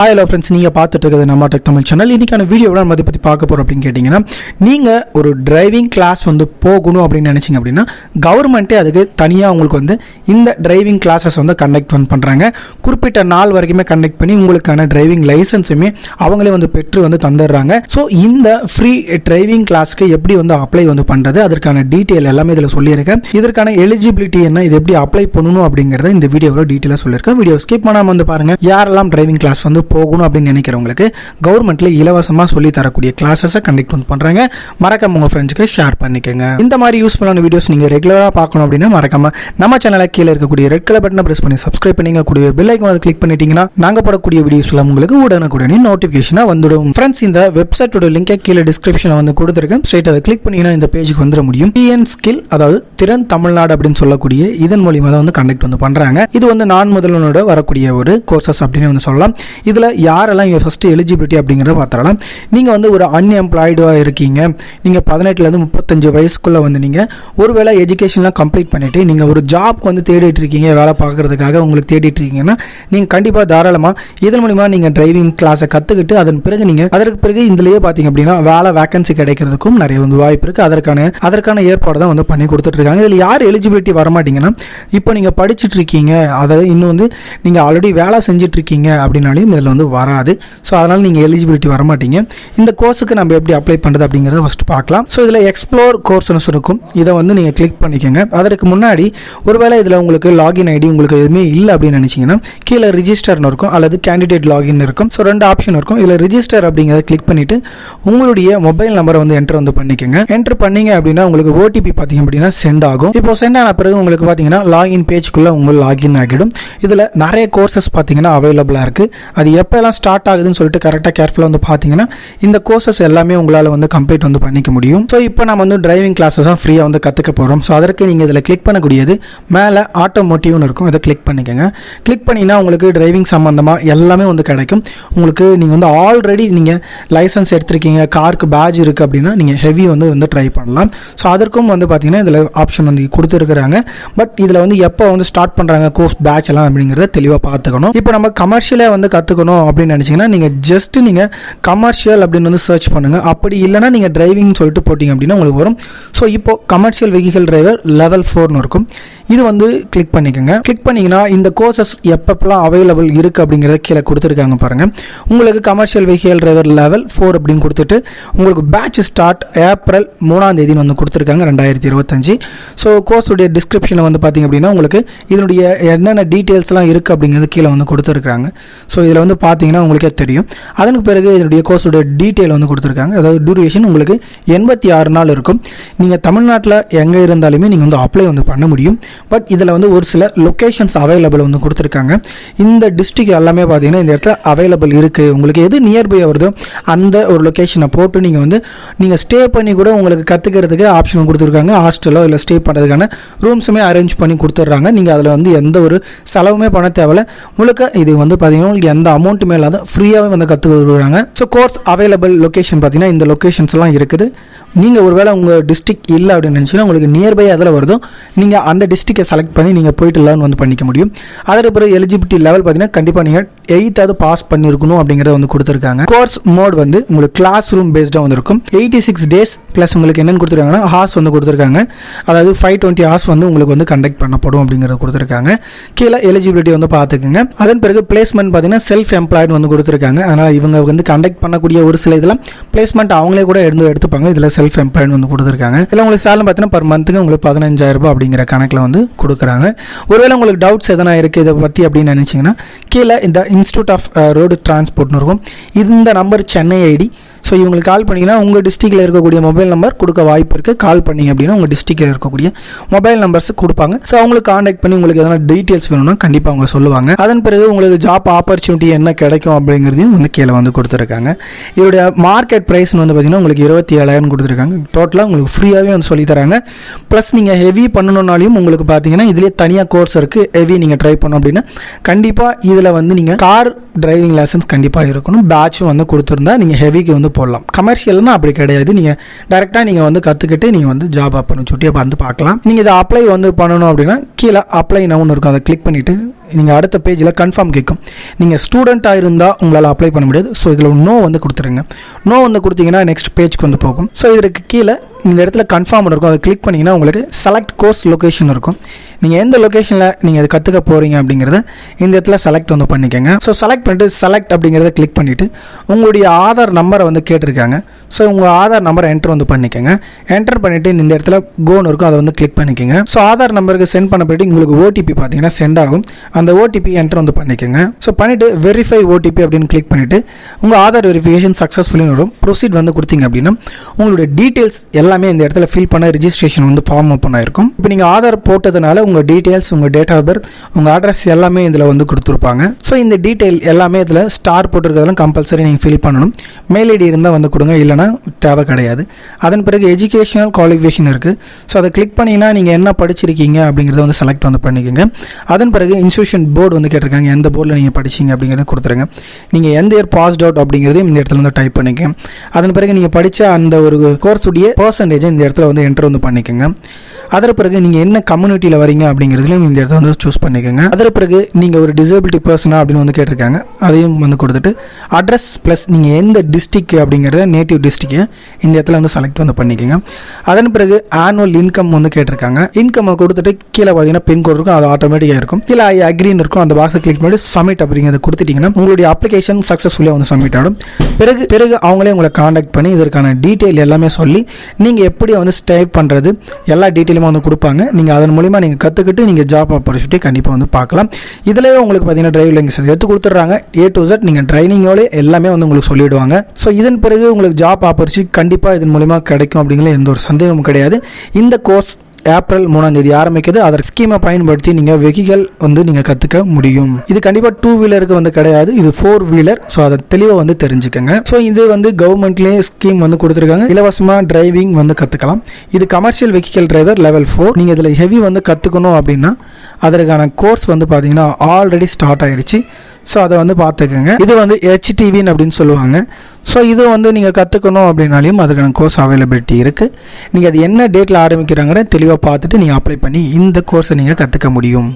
Hello friends, நீங்கள் பார்த்துட்டு இருக்கிறது நம்ம டெக் தமிழ் சேனல். இன்றைக்கான வீடியோவில் நம்ம அதை பற்றி பார்க்க போகிறோம் அப்படின்னு கேட்டிங்கன்னா, நீங்கள் ஒரு டிரைவிங் கிளாஸ் போகணும் அப்படின்னு நினச்சிங்க அப்படின்னா கவர்மெண்ட்டே அதுக்கு தனியாக உங்களுக்கு இந்த டிரைவிங் கிளாஸஸ் கண்டக்ட் பண்ணுறாங்க. குறிப்பிட்ட நாள் வரைக்குமே கண்டக்ட் பண்ணி உங்களுக்கான டிரைவிங் லைசன்ஸுமே அவங்களே பெற்று தந்துடுறாங்க. ஸோ இந்த ஃப்ரீ டிரைவிங் கிளாஸ்க்கு எப்படி அப்ளை பண்ணுறது, அதற்கான டீட்டெயில் எல்லாமே இதில் சொல்லியிருக்கேன். இதற்கான எலிஜிபிலிட்டி என்ன, இது எப்படி அப்ளை பண்ணணும் அப்படிங்கிறத இந்த வீடியோவில் டீட்டெயிலாக சொல்லியிருக்கேன். வீடியோ ஸ்கிப் பண்ணாமல் பாருங்கள். யாரெல்லாம் டிரைவிங் கிளாஸ் போகணும் அப்படின்னு நினைக்கிறவங்களுக்கு கவர்மெண்ட்ல இலவசமாக சொல்லி தரக்கூடிய கிளாஸஸை கண்டக்ட் பண்ணுறாங்க. மறக்காம உங்கள் ஃப்ரெண்ட்ஸ்க்கு ஷேர் பண்ணிக்கோங்க. இந்த மாதிரி யூஸ்ஃபுல்லான வீடியோஸ் நீங்கள் ரெகுலராக பார்க்கணும் அப்படின்னா மறக்காம நம்ம சேனலை கீழே இருக்கக்கூடிய ரெட் கலர் பட்டனை பிரஸ் பண்ணி சப்ஸ்கிரைப் பண்ணிங்க. கூடிய பெல் ஐகானை அதை கிளிக் பண்ணிட்டீங்கன்னா நாங்கள் போடக்கூடிய வீடியோஸ் எல்லாம் உங்களுக்கு உடனுக்குடனே நோட்டிஃபிகேஷனாக வந்துடும். ஃப்ரெண்ட்ஸ், இந்த வெப்சைட்டோட லிங்கை கீழே டிஸ்கிரிப்ஷனில் கொடுத்துருக்கேன். ஸ்ட்ரைட் அதை கிளிக் பண்ணிங்கன்னா இந்த பேஜுக்கு வந்துட முடியும். டிஎன் ஸ்கில், அதாவது திறன் தமிழ்நாடு அப்படின்னு சொல்லக்கூடிய இதன் மூலியமாக தான் கண்டக்ட் பண்ணுறாங்க. இது நான் முதல்வனோட வரக்கூடிய ஒரு கோர்சஸ் அப்படின்னு சொல்லலாம். இதில் யாரெல்லாம் ஃபர்ஸ்ட் எலிஜிபிலிட்டி அப்படிங்கிறத பார்த்துடலாம். நீங்கள் ஒரு அன்எம்ப்ளாய்டாக இருக்கீங்க, நீங்கள் 18லேருந்து 35 வயசுக்குள்ளே நீங்கள் ஒருவேளை எஜுகேஷன்லாம் கம்ப்ளீட் பண்ணிவிட்டு நீங்கள் ஒரு ஜாப்க்கு தேடிட்டு இருக்கீங்க, வேலை பார்க்குறதுக்காக உங்களுக்கு தேடிட்டு இருக்கீங்கன்னா நீங்கள் கண்டிப்பாக தாராளமாக இதன் மூலிமா நீங்கள் டிரைவிங் கிளாஸை கற்றுக்கிட்டு அதற்கு பிறகு இதுலேயே பார்த்தீங்க அப்படின்னா வேலை வேகன்சி கிடைக்கிறதுக்கும் நிறைய வாய்ப்பு இருக்குது. அதற்கான ஏற்பாடு தான் பண்ணி கொடுத்துட்ருக்காங்க. இதில் யார் எலிஜிபிலிட்டி வரமாட்டிங்கன்னா, இப்போ நீங்கள் படிச்சுட்டு இருக்கீங்க, அதாவது இன்னும் நீங்கள் ஆல்ரெடி வேலை செஞ்சுட்டு இருக்கீங்க அப்படின்னாலையும் இதில் வராது. ஸோ அதனால் நீங்கள் எலிஜிபிலிட்டி வரமாட்டீங்க. இந்த கோர்ஸுக்கு நம்ம எப்படி அப்ளை பண்ணுறது அப்படிங்கிறத ஃபஸ்ட்டு பார்க்கலாம். ஸோ இதில் எக்ஸ்ப்ளோர் கோர்ஸ்னு இருக்கும். இதை நீங்கள் கிளிக் பண்ணிக்கோங்க. அதற்கு முன்னாடி ஒருவேளை இதில் உங்களுக்கு லாகின் ஐடி உங்களுக்கு எதுவுமே இல்லை அப்படின்னு நினச்சிங்கன்னா கீழே ரிஜிஸ்டர்னு இருக்கும், அல்லது கேண்டிடேட் லாகின் இருக்கும். ஸோ 2 ஆப்ஷன் இருக்கும். இதில் ரிஜிஸ்டர் அப்படிங்கிறத கிளிக் பண்ணிவிட்டு உங்களுடைய மொபைல் நம்பரை என்டர் பண்ணிக்கோங்க. என்டர் பண்ணீங்க அப்படின்னா உங்களுக்கு ஓடிபி பார்த்தீங்க அப்படின்னா சென்ட் ஆகும். இப்போ சென்ட் ஆன பிறகு உங்களுக்கு பார்த்தீங்கன்னா லாகின் பேஜ்க்குள்ளே உங்களுக்கு லாகின் ஆகிடும். இதில் நிறைய கோர்சஸ் பார்த்தீங்கன்னா அவைலபிளாக இருக்குது. அது எப்போல்லாம் ஸ்டார்ட் ஆகுதுன்னு சொல்லிட்டு கரெக்டாக கேர்ஃபுல்லாக பார்த்தீங்கன்னா இந்த கோர்சஸ் எல்லாமே உங்களால் கம்ப்ளீட் பண்ணிக்க முடியும். ஸோ இப்போ நம்ம டிரைவிங் கிளாஸஸாக ஃப்ரீயாக கற்றுக்க போகிறோம். ஸோ அதற்கு நீங்கள் இதில் கிளிக் பண்ணக்கூடியது மேலே ஆட்டோமோட்டிவ்னு இருக்கும். இதை கிளிக் பண்ணிக்கோங்க. கிளிக் பண்ணிங்கன்னா உங்களுக்கு டிரைவிங் சம்மந்தமாக எல்லாமே கிடைக்கும். உங்களுக்கு நீங்கள் ஆல்ரெடி நீங்கள் லைசன்ஸ் எடுத்திருக்கீங்க, காருக்கு பேட்ச் இருக்குது அப்படின்னா நீங்கள் ஹெவி ட்ரை பண்ணலாம். ஸோ அதற்கும் பார்த்தீங்கன்னா இதில் ஆப்ஷன் கொடுத்துருக்குறாங்க. பட் இதில் எப்போ ஸ்டார்ட் பண்ணுறாங்க கோர்ஸ் பேட்ச் எல்லாம் அப்படிங்கிறத தெளிவாக பார்த்துக்கணும். இப்போ நம்ம கமர்ஷியலே கற்றுக்கணும் அப்படின்னு நினச்சிங்கன்னா நீங்கள் ஜஸ்ட் கமர்ஷியல் அப்படின்னு சர்ச் பண்ணுங்கள். அப்படி இல்லைனா நீங்கள் டிரைவிங் சொல்லிட்டு போட்டிங்க அப்படின்னா உங்களுக்கு வரும். ஸோ இப்போ கமர்ஷியல் வெஹிக்கல் டிரைவர் லெவல் 4னு இருக்கும். இது கிளிக் பண்ணிக்கோங்க. கிளிக் பண்ணிங்கன்னா இந்த கோர்சஸ் எப்பப்பெல்லாம் அவைலபிள் இருக்குது அப்படிங்கிறத கீழே கொடுத்துருக்காங்க பாருங்கள். உங்களுக்கு கமர்ஷியல் வெஹிக்கல் டிரைவர் லெவல் 4 அப்படின்னு கொடுத்துட்டு உங்களுக்கு பேட்ச் ஸ்டார்ட் ஏப்ரல் 3ஆம் தேதி கொடுத்துருக்காங்க 2025. ஸோ கோர்ஸுடைய டிஸ்கிரிப்ஷனில் பார்த்தீங்க அப்படின்னா உங்களுக்கு இதனுடைய என்னென்ன டீட்டெயில்ஸ்லாம் இருக்குது அப்படிங்கிறது கீழே கொடுத்துருக்காங்க. ஸோ இதில் பார்த்தீங்கன்னா உங்களுக்கே தெரியும். அதற்கு பிறகு இதனுடைய கோர்ஸுடைய டீட்டெயில் கொடுத்துருக்காங்க. அதாவது டியூரேஷன் உங்களுக்கு 86 நாள் இருக்கும். நீங்கள் தமிழ்நாட்டில் எங்கே இருந்தாலுமே நீங்கள் அப்ளை பண்ண முடியும். பட் இதில் ஒரு சில லொக்கேஷன்ஸ் அவைலபிள் கொடுத்துருக்காங்க. இந்த டிஸ்ட்ரிக்ட் எல்லாமே பார்த்தீங்கன்னா இந்த இடத்துல அவைலபிள் இருக்குது. உங்களுக்கு எது நியர்பை வருதோ அந்த ஒரு லொக்கேஷனை போட்டு நீங்கள் ஸ்டே பண்ணி கூட உங்களுக்கு கற்றுக்கிறதுக்கு ஆப்ஷன் கொடுத்துருக்காங்க. ஹாஸ்டலோ இல்லை ஸ்டே பண்ணுறதுக்கான ரூம்ஸுமே அரேஞ்ச் பண்ணி கொடுத்துட்றாங்க. நீங்கள் அதில் எந்த ஒரு செலவுமே பண்ண தேவையில்ல. முழுக்க இது பார்த்தீங்கன்னா உங்களுக்கு எந்த அமௌண்ட்டுமே இல்லாத ஃப்ரீயாகவே கற்றுக் கொடுக்குறாங்க. ஸோ கோர்ஸ் அவைலபிள் லொக்கேஷன் பார்த்தீங்கன்னா இந்த லொக்கேஷன்ஸ் எல்லாம் இருக்குது. நீங்கள் ஒருவேளை உங்கள் டிஸ்ட்ரிக்ட் இல்லை அப்படின்னு நினச்சிங்கன்னா உங்களுக்கு நியர்பை அதில் வருதோ நீங்கள் அந்த டிஸ்ட்ரிக்டை செலக்ட் பண்ணி நீங்கள் போயிட்டு லேர்ன் பண்ணிக்க முடியும். அதற்கு பிறகு எலிஜிபிலிட்டி லெவல் பார்த்தீங்கன்னா கண்டிப்பாக நீங்கள் 8th பாஸ் பண்ணியிருக்கணும் அப்படிங்கிறத கொடுத்துருக்காங்க. கோர்ஸ் மோட் உங்களுக்கு கிளாஸ் ரூம் பேஸ்டாக இருக்கும். 86 டேஸ் ப்ளஸ் உங்களுக்கு என்னென்னு கொடுத்துருக்காங்கன்னா ஹார்ஸ் கொடுத்துருக்காங்க. அதாவது 520 ஹார்ஸ் உங்களுக்கு கண்டக்ட் பண்ணப்படும் அப்படிங்கிறத கொடுத்துருக்காங்க. கீழே எலிஜிபிலிட்டி பார்த்துக்குங்க. அதன் பிறகு பிளேஸ்மெண்ட் பார்த்தீங்கன்னா செல்ஃப் எம்ப்ளாய்டு கொடுத்துருக்காங்க. அதனால் இவங்க கண்டக்ட் பண்ணக்கூடிய ஒரு சில இதெல்லாம் பிளேஸ்மெண்ட் அவங்களே கூட எடுத்துப்பாங்க. இதில் செல்ஃப் எம்ப்ளாய்டு கொடுத்துருக்காங்க. இதில் உங்களுக்கு சேலரி பார்த்தீங்கன்னா பர் மந்த்துக்கு உங்களுக்கு 15,000 ரூபாய் அப்படிங்கிற கணக்கில் கொடுக்குறாங்க. ஒருவேளை உங்களுக்கு டவுட்ஸ் எதனா இருக்குது இதை பற்றி அப்படின்னு நினச்சிங்கன்னா கீழே இந்த இன்ஸ்டியூட் ஆஃப் ரோடு டிரான்ஸ்போர்ட்னு இருக்கும். இந்த நம்பர் சென்னை ஐடி. ஸோ இவங்களுக்கு கால் பண்ணிங்கன்னா உங்கள் டிஸ்ட்ரிக்டில் இருக்கக்கூடிய மொபைல் நம்பர் கொடுக்க வாய்ப்பு இருக்குது. கால் பண்ணிங்க அப்படின்னா உங்கள் டிஸ்ட்ரிக்டில் இருக்கக்கூடிய மொபைல் நம்பர்ஸ் கொடுப்பாங்க. ஸோ அவங்களுக்கு காண்டாக்ட் பண்ணி உங்களுக்கு எதனா டீட்டெயில்ஸ் வேணும்னா கண்டிப்பாக அவங்க சொல்லுவாங்க. அதன் பிறகு உங்களுக்கு ஜாப் ஆப்பர்ச்சுனிட்டி என்ன கிடைக்கும் அப்படிங்கிறதையும் கீழே கொடுத்துருக்காங்க. இதோடைய மார்க்கெட் ப்ரைஸ் பார்த்தீங்கன்னா உங்களுக்கு 27,000 கொடுத்துருக்காங்க. டோட்டலாக உங்களுக்கு ஃப்ரீயாகவே சொல்லி தராங்க. ப்ளஸ் நீங்கள் ஹெவி பண்ணணுன்னாலையும் உங்களுக்கு பார்த்தீங்கன்னா இதிலே தனியாக கோர்ஸ் இருக்குது. ஹெவி நீங்கள் ட்ரை பண்ணணும் அப்படின்னா கண்டிப்பாக இதில் நீங்கள் கார் டிரைவிங் லைசன்ஸ் கண்டிப்பாக இருக்கணும். பேட்சும் கொடுத்துருந்தா நீங்கள் ஹெவிக்கு போடலாம். கமர்ஷியல்னா அப்படி கிடையாது. நீங்கள் டைரெக்டாக நீங்கள் கற்றுக்கிட்டு நீங்கள் ஜாப் ஆப்பர்ச்சுனிட்டியை பார்க்கலாம். நீங்கள் இதை அப்ளை பண்ணணும் அப்படின்னா கீழே அப்ளை நவுன்னு இருக்கும், அதை கிளிக் பண்ணிவிட்டு நீங்கள் அடுத்த பேஜில் கன்ஃபார்ம் கேட்கும். நீங்கள் ஸ்டூடெண்ட்டாக இருந்தால் உங்களால் அப்ளை பண்ண முடியாது. ஸோ இதில் நோ வந்து கொடுத்துருங்க. நோ வந்து கொடுத்தீங்கன்னா நெக்ஸ்ட் பேஜ்க்கு வந்து போகும். ஸோ இதற்கு கீழே இந்த இடத்துல கன்ஃபார்ம் இருக்கும், அதை கிளிக் பண்ணிங்கன்னா உங்களுக்கு செலக்ட் கோர்ஸ் லொக்கேஷன் இருக்கும். நீங்கள் எந்த லொக்கேஷனில் நீங்கள் அது கற்றுக்க போகிறீங்க அப்படிங்கிறத இந்த இடத்துல செலக்ட் வந்து பண்ணிக்கோங்க. ஸோ செலக்ட் பண்ணிட்டு செலக்ட் அப்படிங்கிறத கிளிக் பண்ணிவிட்டு உங்களுடைய ஆதார் நம்பரை வந்து கேட்டிருக்காங்க. ஸோ உங்கள் ஆதார் நம்பரை என்டர் வந்து பண்ணிக்கோங்க. என்டர் பண்ணிவிட்டு இந்த இடத்துல கோன்னு இருக்கும், அதை வந்து கிளிக் பண்ணிக்கோங்க. ஸோ ஆதார் நம்பருக்கு சென்ட் பண்ண போய்ட்டு உங்களுக்கு ஓடிபி பார்த்தீங்கன்னா சென்ட் ஆகும். அந்த ஓடிபி என்டர் வந்து பண்ணிக்கோங்க. ஸோ பண்ணிவிட்டு வெரிஃபை ஓடிபி அப்படின்னு கிளிக் பண்ணிவிட்டு உங்கள் ஆதார் வெரிஃபிகேஷன் சக்ஸஸ்ஃபுல்லி வரும். ப்ரொசீட் வந்து கொடுத்தீங்க அப்படின்னா உங்களுடைய டீட்டெயில்ஸ் எல்லாமே இந்த இடத்துல ஃபில் பண்ண ரிஜிஸ்ட்ரேஷன் வந்து ஃபார்ம் ஓப்பன் ஆயிருக்கும். இப்போ நீங்கள் ஆதார் போட்டதுனால உங்கள் டீட்டெயில்ஸ், உங்கள் டேட் ஆஃப் பர்த், உங்கள் அட்ரஸ் எல்லாமே இதில் வந்து கொடுத்துருப்பாங்க. ஸோ இந்த டீட்டெயில் எல்லாமே இதில் ஸ்டார் போட்டிருக்கிறதெல்லாம் கம்பல்சரி நீங்கள் ஃபில் பண்ணணும். மெயில் ஐடி இருந்தால் வந்து கொடுங்க, இல்லைனா தேவை கிடையாது. அதன் பிறகு எஜுகேஷனல் குவாலிஃபிகேஷன் இருக்குது. ஸோ அதை கிளிக் பண்ணிங்கன்னா நீங்கள் என்ன படிச்சிருக்கீங்க அப்படிங்கிறத வந்து செலக்ட் வந்து பண்ணிக்கோங்க. அதன் பிறகு இன்ஸ்டியூஷன் போர்டு வந்து கேட்டிருக்காங்க, எந்த போர்டில் நீங்கள் படிச்சிங்க அப்படிங்கிறத கொடுத்துருங்க. நீங்கள் எந்த இயர் பாஸ்ட் அவுட் அப்படிங்கிறதையும் இந்த இடத்துல வந்து டைப் பண்ணிக்கோங்க. அதன் பிறகு நீங்கள் படித்த அந்த ஒரு கோர்ஸுடைய பர்சன்டேஜை இந்த இடத்துல வந்து என்டர் வந்து பண்ணிக்கோங்க. அதற்கு பிறகு நீங்கள் என்ன கம்யூனிட்டியில் வரீங்க அப்படிங்கிறதுலையும் இந்த இடத்துல வந்து சூஸ் பண்ணிக்கோங்க. அதற்கு பிறகு நீங்கள் ஒரு டிசபிலிட்டி பர்சனா அப்படின்னு வந்து கேட்டிருக்காங்க, அதையும் வந்து கொடுத்துட்டு அட்ரஸ் ப்ளஸ் நீங்கள் எந்த டிஸ்ட்ரிக்ட் அப்படிங்கிறத நேட்டிவ் டிஸ்ட்ரிக்டை இந்த இடத்துல வந்து செலக்ட் வந்து பண்ணிக்கோங்க. அதன் பிறகு ஆனுவல் இன்கம் வந்து கேட்டிருக்காங்க. இன்கம் கொடுத்துட்டு கீழே பார்த்தீங்கன்னா பின்கோடு இருக்கும், அது ஆட்டோமேட்டிக்காக இருக்கும். கீழே அக்ரீன் இருக்கும், அந்த பாக்ஸை கிளிக் பண்ணி சப்மிட் அப்படிங்கிறத கொடுத்துட்டிங்கன்னா உங்களுடைய அப்ளிகேஷன் சக்ஸஸ்ஃபுல்லாக வந்து சப்மிட் ஆகும். பிறகு அவங்களே உங்களை காண்டாக்ட் பண்ணி இதற்கான டீட்டெயில் எல்லாமே சொல்லி நீங்கள் எப்படி வந்து ஸ்டைப் பண்ணுறது எல்லா டீட்டெயிலுமே வந்து கொடுப்பாங்க. நீங்கள் அதன் மூலிமா நீங்கள் கற்றுக்கிட்டு நீங்கள் ஜாப் ஆப்பர்ச்சுனிட்டி கண்டிப்பாக வந்து பார்க்கலாம். இதிலே உங்களுக்கு பார்த்தீங்கன்னா டிரைவிங் லைசன்ஸ் எடுத்து கொடுத்துட்றாங்க. A to Z நீங்கள் ட்ரைனிங்கோட எல்லாமே வந்து உங்களுக்கு சொல்லிவிடுவாங்க. ஸோ இதன் பிறகு உங்களுக்கு ஜாப் ஆப்பர்ச்சுனிட்டி கண்டிப்பாக இதன் மூலிமா கிடைக்கும் அப்படிங்கிற எந்த ஒரு சந்தேகமும் கிடையாது. இந்த கோர்ஸ் ஏப்ரல் 3ஆம் தேதி ஆரம்பிக்குது. அதற்கு ஸ்கீமை பயன்படுத்தி நீங்கள் வெஹிக்கல் வந்து நீங்கள் கற்றுக்க முடியும். இது கண்டிப்பாக 2 வீலருக்கு வந்து கிடையாது, இது 4 வீலர். ஸோ அதை தெளிவாக வந்து தெரிஞ்சுக்கோங்க. ஸோ இது வந்து கவர்மெண்ட்லேயே ஸ்கீம் வந்து கொடுத்துருக்காங்க, இலவசமாக டிரைவிங் வந்து கற்றுக்கலாம். இது கமர்ஷியல் வெஹிக்கல் டிரைவர் லெவல் 4. நீங்கள் இதில் ஹெவி வந்து கற்றுக்கணும் அப்படின்னா அதற்கான கோர்ஸ் வந்து பார்த்தீங்கன்னா ஆல்ரெடி ஸ்டார்ட் ஆகிடுச்சு. ஸோ அதை வந்து பார்த்துக்கோங்க. இது வந்து HTVன்னு அப்படின்னு சொல்லுவாங்க. ஸோ இது வந்து நீங்கள் கற்றுக்கணும் அப்படின்னாலையும் அதுக்கான கோர்ஸ் அவைலபிலிட்டி இருக்குது. நீங்கள் அது என்ன டேட்டில் ஆரம்பிக்கிறாங்கிற தெளிவாக பார்த்துட்டு நீங்கள் அப்ளை பண்ணி இந்த கோர்ஸை நீங்கள் கற்றுக்க முடியும்.